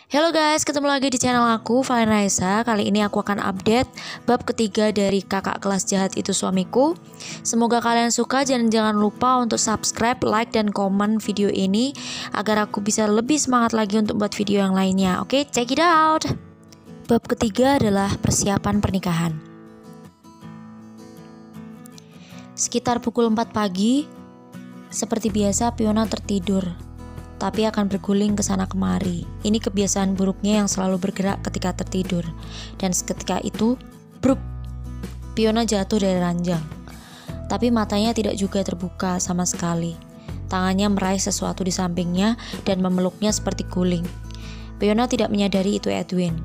Halo guys, ketemu lagi di channel aku, Valen Raisa. Kali ini aku akan update bab ketiga dari Kakak Kelas Jahat Itu Suamiku. Semoga kalian suka, dan jangan lupa untuk subscribe, like, dan komen video ini agar aku bisa lebih semangat lagi untuk buat video yang lainnya. Oke, check it out. Bab ketiga adalah persiapan pernikahan. Sekitar pukul 4 pagi, seperti biasa Fiona tertidur, tapi akan berguling ke sana kemari. Ini kebiasaan buruknya yang selalu bergerak ketika tertidur. Dan seketika itu, bruk, Fiona jatuh dari ranjang. Tapi matanya tidak juga terbuka sama sekali. Tangannya meraih sesuatu di sampingnya dan memeluknya seperti guling. Fiona tidak menyadari itu Edwin.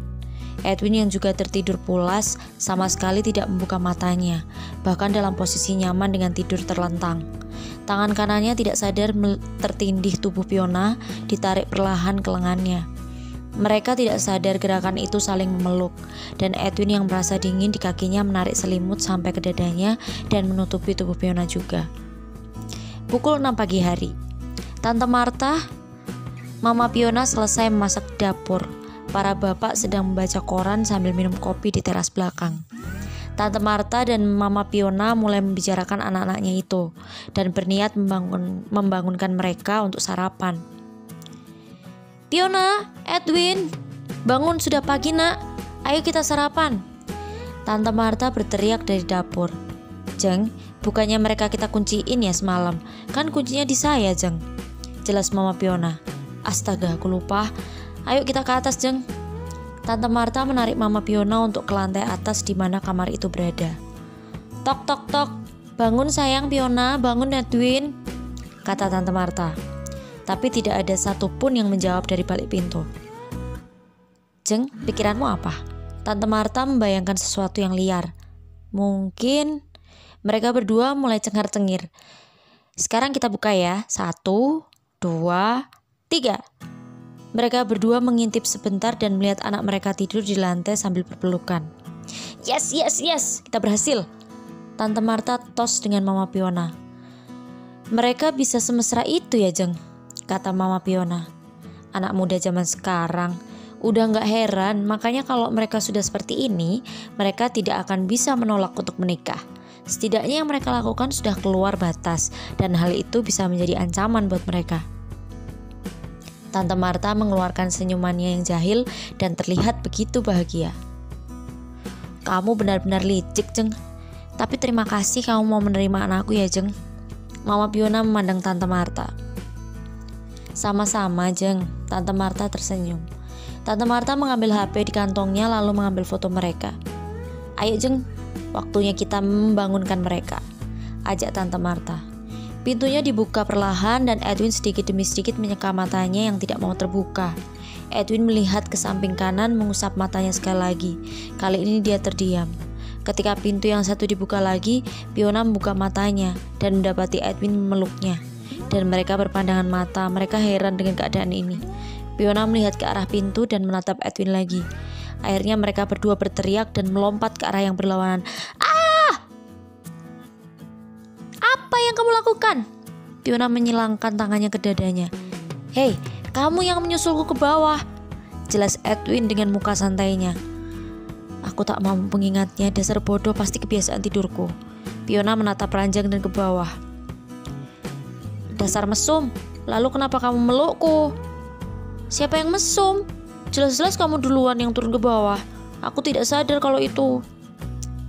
Edwin yang juga tertidur pulas sama sekali tidak membuka matanya, bahkan dalam posisi nyaman dengan tidur terlentang. Tangan kanannya tidak sadar tertindih tubuh Fiona, ditarik perlahan ke lengannya. Mereka tidak sadar gerakan itu saling memeluk, dan Edwin yang merasa dingin di kakinya menarik selimut sampai ke dadanya dan menutupi tubuh Fiona juga. Pukul 6 pagi hari, Tante Martha, Mama Fiona selesai memasak di dapur. Para bapak sedang membaca koran sambil minum kopi di teras belakang. Tante Martha dan Mama Fiona mulai membicarakan anak-anaknya itu dan berniat membangunkan mereka untuk sarapan. "Fiona, Edwin, bangun, sudah pagi nak. Ayo kita sarapan." Tante Martha berteriak dari dapur. "Jeng, bukannya mereka kita kunciin ya semalam? Kan kuncinya di saya, Jeng," jelas Mama Fiona. "Astaga, aku lupa. Ayo kita ke atas, Jeng." Tante Martha menarik Mama Fiona untuk ke lantai atas di mana kamar itu berada. "Tok tok tok, bangun sayang Fiona, bangun Edwin," kata Tante Martha. Tapi tidak ada satupun yang menjawab dari balik pintu. "Jeng, pikiranmu apa?" Tante Martha membayangkan sesuatu yang liar. Mungkin mereka berdua mulai cengar-cengir. "Sekarang kita buka ya. 1, 2, 3. Mereka berdua mengintip sebentar dan melihat anak mereka tidur di lantai sambil berpelukan. Yes, kita berhasil," Tante Martha tos dengan Mama Fiona. "Mereka bisa semesra itu ya, Jeng," kata Mama Fiona. "Anak muda zaman sekarang, udah gak heran, makanya kalau mereka sudah seperti ini, mereka tidak akan bisa menolak untuk menikah. Setidaknya yang mereka lakukan sudah keluar batas, dan hal itu bisa menjadi ancaman buat mereka." Tante Martha mengeluarkan senyumannya yang jahil dan terlihat begitu bahagia. "Kamu benar-benar licik, Jeng. Tapi terima kasih kamu mau menerima anakku ya, Jeng." Mama Fiona memandang Tante Martha. "Sama-sama, Jeng," Tante Martha tersenyum. Tante Martha mengambil HP di kantongnya lalu mengambil foto mereka. "Ayo, Jeng, waktunya kita membangunkan mereka," ajak Tante Martha. Pintunya dibuka perlahan dan Edwin sedikit demi sedikit menyeka matanya yang tidak mau terbuka. Edwin melihat ke samping kanan, mengusap matanya sekali lagi. Kali ini dia terdiam. Ketika pintu yang satu dibuka lagi, Fiona membuka matanya dan mendapati Edwin memeluknya. Dan mereka berpandangan mata, mereka heran dengan keadaan ini. Fiona melihat ke arah pintu dan menatap Edwin lagi. Akhirnya mereka berdua berteriak dan melompat ke arah yang berlawanan. "Apa yang kamu lakukan?" Fiona menyilangkan tangannya ke dadanya. "Hei, kamu yang menyusulku ke bawah," jelas Edwin dengan muka santainya. "Aku tak mampu mengingatnya, dasar bodoh, pasti kebiasaan tidurku." Fiona menatap ranjang dan ke bawah. "Dasar mesum, lalu kenapa kamu melukku?" "Siapa yang mesum? Jelas-jelas kamu duluan yang turun ke bawah. Aku tidak sadar kalau itu."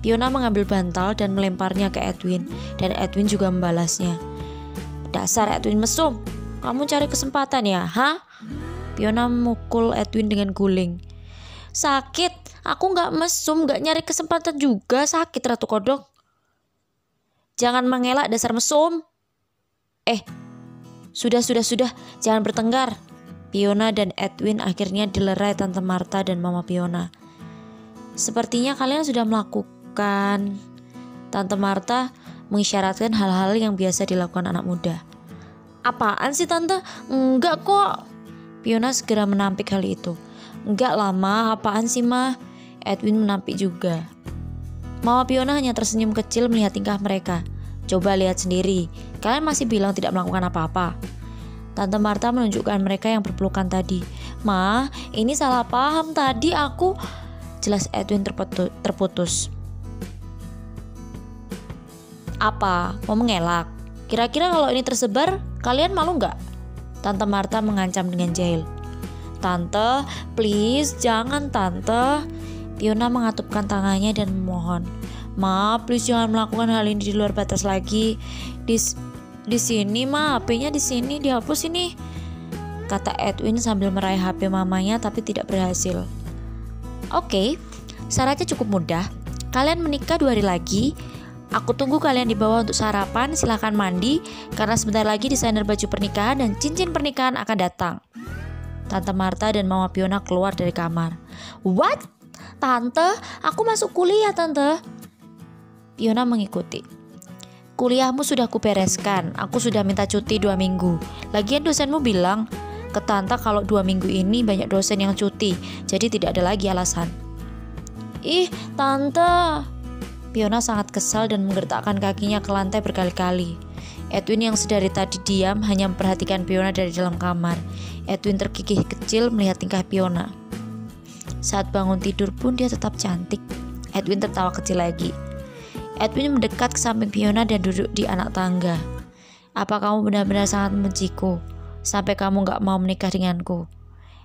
Fiona mengambil bantal dan melemparnya ke Edwin, dan Edwin juga membalasnya. "Dasar Edwin mesum, kamu cari kesempatan ya, ha?" Fiona memukul Edwin dengan guling. "Sakit, aku gak mesum, gak nyari kesempatan juga, sakit Ratu Kodok." "Jangan mengelak dasar mesum." Sudah, jangan bertengkar." Fiona dan Edwin akhirnya dilerai Tante Martha dan Mama Fiona. "Sepertinya kalian sudah melakukan," Tante Martha mengisyaratkan hal-hal yang biasa dilakukan anak muda. "Apaan sih Tante? Enggak kok." Fiona segera menampik hal itu. "Enggak lah Ma, apaan sih Ma?" Edwin menampik juga. Mama Fiona hanya tersenyum kecil melihat tingkah mereka. "Coba lihat sendiri, kalian masih bilang tidak melakukan apa-apa." Tante Martha menunjukkan mereka yang berpelukan tadi. Ma, ini salah paham tadi aku. Jelas Edwin terputus. Apa? Mau mengelak? Kira-kira kalau ini tersebar, kalian malu nggak? Tante Marta mengancam dengan jahil. Tante, please, jangan Tante. Fiona mengatupkan tangannya dan memohon. Ma, please jangan melakukan hal ini di luar batas lagi. Di sini, Ma, HP-nya di sini, dihapus ini. Kata Edwin sambil meraih HP mamanya tapi tidak berhasil. Oke, syaratnya cukup mudah. Kalian menikah 2 hari lagi. Aku tunggu kalian di bawah untuk sarapan. Silahkan mandi, karena sebentar lagi desainer baju pernikahan dan cincin pernikahan akan datang. Tante Marta dan Mama Fiona keluar dari kamar. What? Tante, aku masuk kuliah Tante. Fiona mengikuti. Kuliahmu sudah kubereskan. Aku sudah minta cuti 2 minggu. Lagian dosenmu bilang ke Tante kalau 2 minggu ini banyak dosen yang cuti, jadi tidak ada lagi alasan. Ih, Tante. Fiona sangat kesal dan menggertakkan kakinya ke lantai berkali-kali. Edwin yang sedari tadi diam hanya memperhatikan Fiona dari dalam kamar. Edwin terkikih kecil melihat tingkah Fiona. Saat bangun tidur pun dia tetap cantik. Edwin tertawa kecil lagi. Edwin mendekat ke samping Fiona dan duduk di anak tangga. Apa kamu benar-benar sangat membenciku sampai kamu gak mau menikah denganku?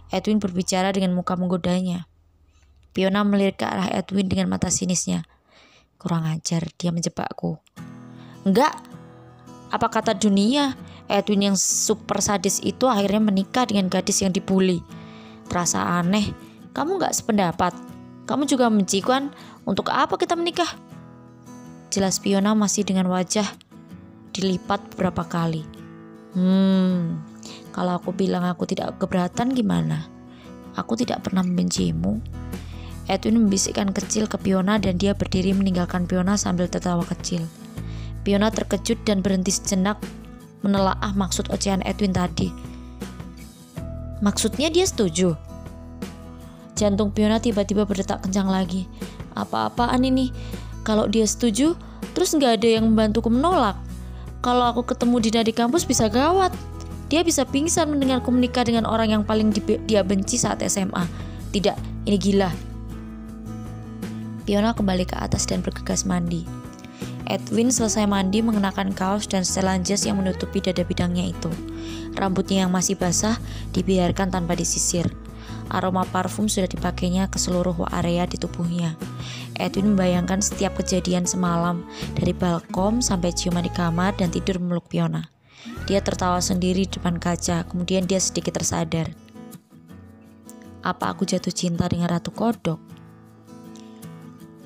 Edwin berbicara dengan muka menggodanya. Fiona melirik ke arah Edwin dengan mata sinisnya. Kurang ajar, dia menjebakku. Enggak. Apa kata dunia? Edwin yang super sadis itu akhirnya menikah dengan gadis yang dibully. Terasa aneh. Kamu gak sependapat? Kamu juga membenci kan? Untuk apa kita menikah? Jelas Fiona masih dengan wajah dilipat beberapa kali. Kalau aku bilang aku tidak keberatan gimana? Aku tidak pernah membencimu. Edwin membisikkan kecil ke Fiona dan dia berdiri meninggalkan Fiona sambil tertawa kecil. Fiona terkejut dan berhenti sejenak menelaah maksud ocehan Edwin tadi. Maksudnya dia setuju? Jantung Fiona tiba-tiba berdetak kencang lagi. Apa-apaan ini? Kalau dia setuju, terus gak ada yang membantuku menolak. Kalau aku ketemu Dina di kampus bisa gawat. Dia bisa pingsan mendengarku menikah dengan orang yang paling dia benci saat SMA. Tidak, ini gila. Fiona kembali ke atas dan bergegas mandi. Edwin selesai mandi mengenakan kaos dan setelan jas yang menutupi dada bidangnya itu. Rambutnya yang masih basah dibiarkan tanpa disisir. Aroma parfum sudah dipakainya ke seluruh area di tubuhnya. Edwin membayangkan setiap kejadian semalam, dari balkon sampai ciuman di kamar dan tidur memeluk Fiona. Dia tertawa sendiri di depan kaca, kemudian dia sedikit tersadar. Apa aku jatuh cinta dengan Ratu Kodok?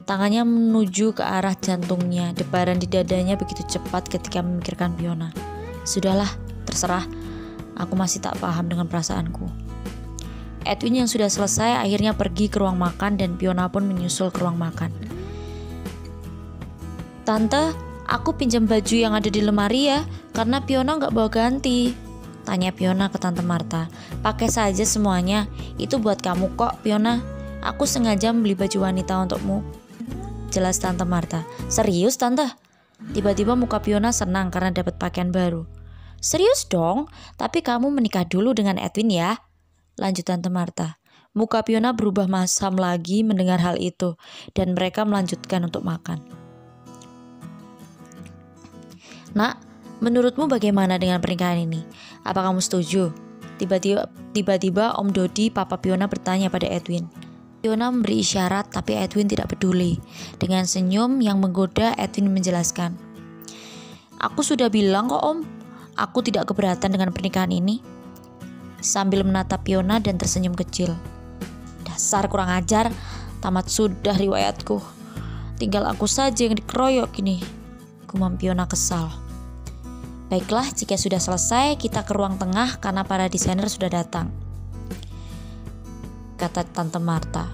Tangannya menuju ke arah jantungnya, debaran di dadanya begitu cepat ketika memikirkan Fiona. Sudahlah, terserah, aku masih tak paham dengan perasaanku. Edwin yang sudah selesai akhirnya pergi ke ruang makan dan Fiona pun menyusul ke ruang makan. Tante, aku pinjam baju yang ada di lemari ya, karena Fiona gak bawa ganti. Tanya Fiona ke Tante Marta. Pakai saja semuanya, itu buat kamu kok Fiona. Aku sengaja beli baju wanita untukmu. Jelas Tante Marta. Serius Tante? Tiba-tiba muka Fiona senang karena dapat pakaian baru. Serius dong, tapi kamu menikah dulu dengan Edwin ya. Lanjut Tante Marta. Muka Fiona berubah masam lagi mendengar hal itu dan mereka melanjutkan untuk makan. Nak, menurutmu bagaimana dengan pernikahan ini? Apa kamu setuju? Tiba-tiba Om Dodi, Papa Fiona bertanya pada Edwin. Fiona memberi isyarat tapi Edwin tidak peduli. Dengan senyum yang menggoda, Edwin menjelaskan. Aku sudah bilang kok Om, aku tidak keberatan dengan pernikahan ini. Sambil menatap Fiona dan tersenyum kecil. Dasar kurang ajar, tamat sudah riwayatku. Tinggal aku saja yang dikeroyok ini. Gumam Fiona kesal. Baiklah, jika sudah selesai, kita ke ruang tengah karena para desainer sudah datang. Kata Tante Marta.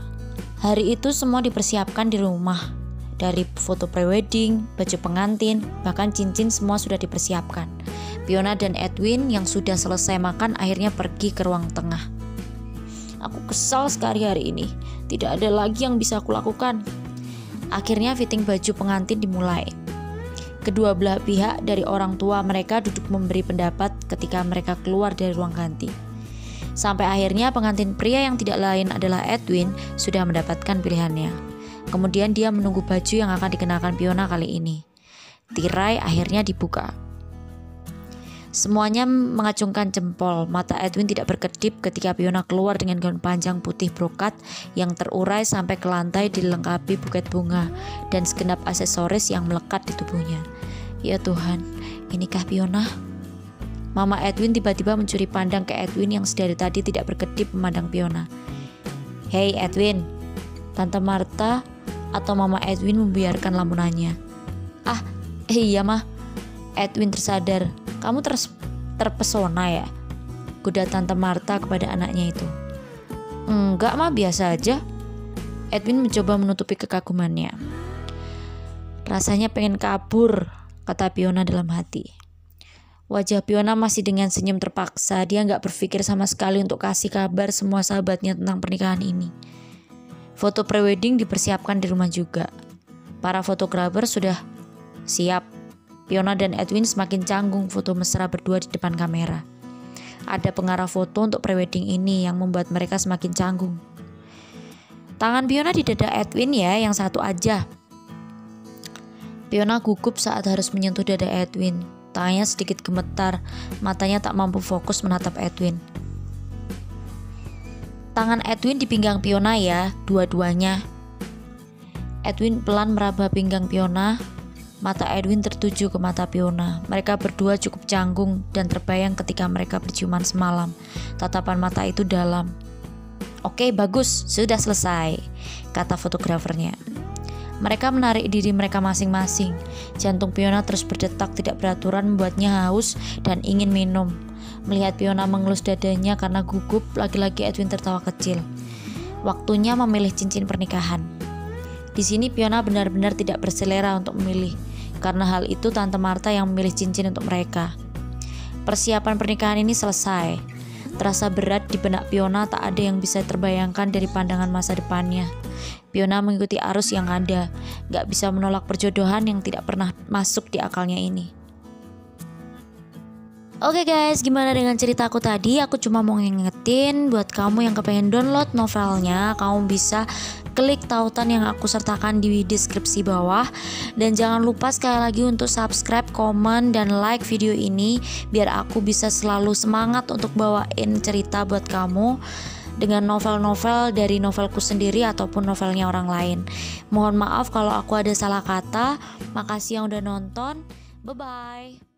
Hari itu semua dipersiapkan di rumah. Dari foto prewedding, baju pengantin, bahkan cincin semua sudah dipersiapkan. Fiona dan Edwin yang sudah selesai makan akhirnya pergi ke ruang tengah. Aku kesal sekali hari ini. Tidak ada lagi yang bisa aku lakukan. Akhirnya fitting baju pengantin dimulai. Kedua belah pihak dari orang tua mereka duduk memberi pendapat ketika mereka keluar dari ruang ganti. Sampai akhirnya pengantin pria yang tidak lain adalah Edwin sudah mendapatkan pilihannya. Kemudian dia menunggu baju yang akan dikenakan Fiona kali ini. Tirai akhirnya dibuka. Semuanya mengacungkan jempol. Mata Edwin tidak berkedip ketika Fiona keluar dengan gaun panjang putih brokat yang terurai sampai ke lantai dilengkapi buket bunga dan segenap aksesoris yang melekat di tubuhnya. Ya Tuhan, inikah Fiona? Mama Edwin tiba-tiba mencuri pandang ke Edwin yang sedari tadi tidak berkedip memandang Fiona. Hei Edwin, Tante Martha atau Mama Edwin membiarkan lamunannya. Ah, iya mah. Edwin tersadar. Kamu terpesona ya? Goda Tante Martha kepada anaknya itu. Enggak mah, biasa aja. Edwin mencoba menutupi kekagumannya. Rasanya pengen kabur, kata Fiona dalam hati. Wajah Fiona masih dengan senyum terpaksa. Dia gak berpikir sama sekali untuk kasih kabar semua sahabatnya tentang pernikahan ini. Foto prewedding dipersiapkan di rumah juga. Para fotografer sudah siap. Fiona dan Edwin semakin canggung foto mesra berdua di depan kamera. Ada pengarah foto untuk prewedding ini yang membuat mereka semakin canggung. Tangan Fiona di dada Edwin ya, yang satu aja. Fiona gugup saat harus menyentuh dada Edwin. Tangannya sedikit gemetar, matanya tak mampu fokus menatap Edwin. Tangan Edwin di pinggang Fiona ya, dua-duanya. Edwin pelan meraba pinggang Fiona. Mata Edwin tertuju ke mata Fiona. Mereka berdua cukup canggung dan terbayang ketika mereka berciuman semalam. Tatapan mata itu dalam. Oke, bagus, sudah selesai, kata fotografernya. Mereka menarik diri mereka masing-masing. Jantung Fiona terus berdetak tidak beraturan membuatnya haus dan ingin minum. Melihat Fiona mengelus dadanya karena gugup, lagi-lagi Edwin tertawa kecil. Waktunya memilih cincin pernikahan. Di sini Fiona benar-benar tidak berselera untuk memilih. Karena hal itu Tante Martha yang memilih cincin untuk mereka. Persiapan pernikahan ini selesai. Terasa berat di benak Fiona, tak ada yang bisa terbayangkan dari pandangan masa depannya. Fiona mengikuti arus yang ada, gak bisa menolak perjodohan yang tidak pernah masuk di akalnya ini. Oke guys, gimana dengan ceritaku tadi? Aku cuma mau ngingetin buat kamu yang kepengen download novelnya, kamu bisa klik tautan yang aku sertakan di deskripsi bawah. Dan jangan lupa sekali lagi untuk subscribe, komen, dan like video ini biar aku bisa selalu semangat untuk bawain cerita buat kamu dengan novel-novel dari novelku sendiri ataupun novelnya orang lain. Mohon maaf kalau aku ada salah kata. Makasih yang udah nonton. Bye-bye.